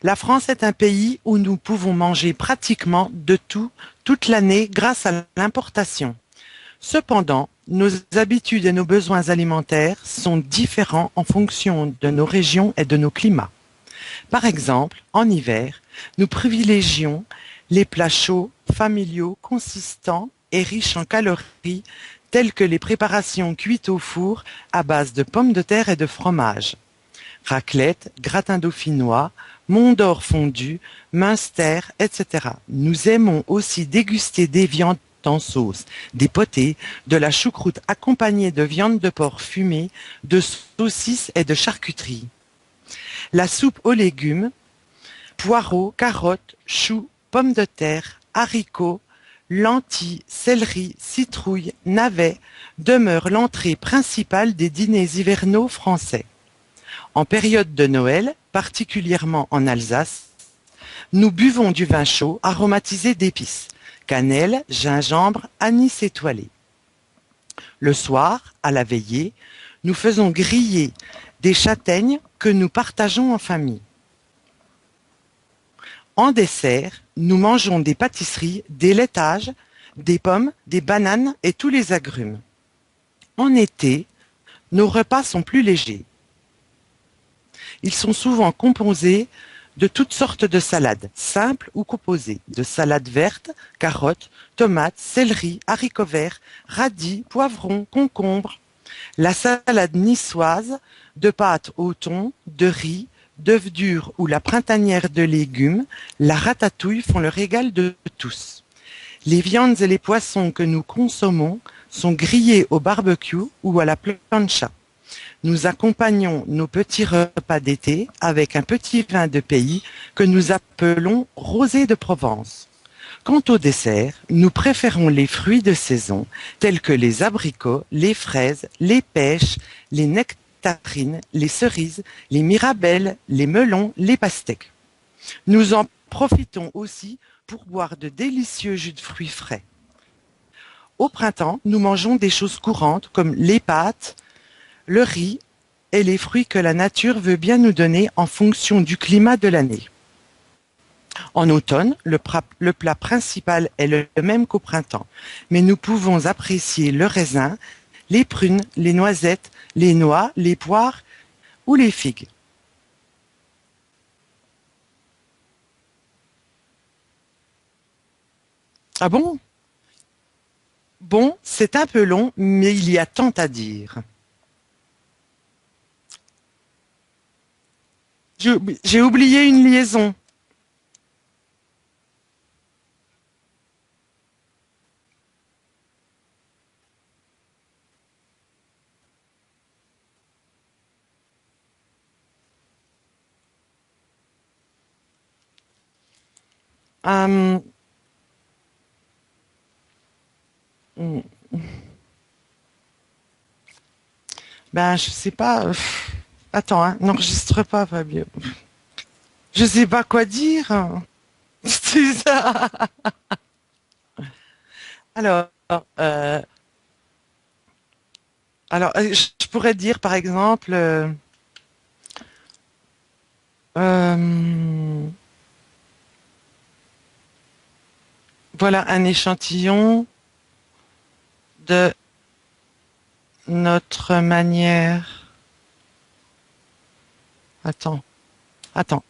La France est un pays où nous pouvons manger pratiquement de tout, toute l'année grâce à l'importation. Cependant, nos habitudes et nos besoins alimentaires sont différents en fonction de nos régions et de nos climats. Par exemple, en hiver, nous privilégions les plats chauds, familiaux, consistants et riches en calories, tels que les préparations cuites au four à base de pommes de terre et de fromage. Raclette, gratin dauphinois, Mont d'Or fondu, Münster, etc. Nous aimons aussi déguster des viandes en sauce, des potées, de la choucroute accompagnée de viande de porc fumée, de saucisses et de charcuterie. La soupe aux légumes, poireaux, carottes, choux, pommes de terre, haricots, lentilles, céleri, citrouilles, navets demeure l'entrée principale des dîners hivernaux français. En période de Noël, particulièrement en Alsace, nous buvons du vin chaud aromatisé d'épices, cannelle, gingembre, anis étoilé. Le soir, à la veillée, nous faisons griller des châtaignes que nous partageons en famille. En dessert, nous mangeons des pâtisseries, des laitages, des pommes, des bananes et tous les agrumes. En été, nos repas sont plus légers. Ils sont souvent composés de toutes sortes de salades, simples ou composées, de salades vertes, carottes, tomates, céleri, haricots verts, radis, poivrons, concombres. La salade niçoise, de pâtes au thon, de riz, d'œufs durs ou la printanière de légumes, la ratatouille font le régal de tous. Les viandes et les poissons que nous consommons sont grillés au barbecue ou à la plancha. Nous accompagnons nos petits repas d'été avec un petit vin de pays que nous appelons rosé de Provence. Quant au dessert, nous préférons les fruits de saison tels que les abricots, les fraises, les pêches, les nectarines, les cerises, les mirabelles, les melons, les pastèques. Nous en profitons aussi pour boire de délicieux jus de fruits frais. Au printemps, nous mangeons des choses courantes comme les pâtes, le riz et les fruits que la nature veut bien nous donner en fonction du climat de l'année. En automne, le plat principal est le même qu'au printemps, mais nous pouvons apprécier le raisin, les prunes, les noisettes, les noix, les poires ou les figues. Ah bon? Bon, c'est un peu long, mais il y a tant à dire. J'ai oublié une liaison. Hum, hum, ben, je sais pas. Attends, hein, n'enregistre pas, Fabio. Je sais pas quoi dire. C'est ça. Alors, euh, je pourrais dire, par exemple, euh, voilà un échantillon de notre manière. Attends, attends.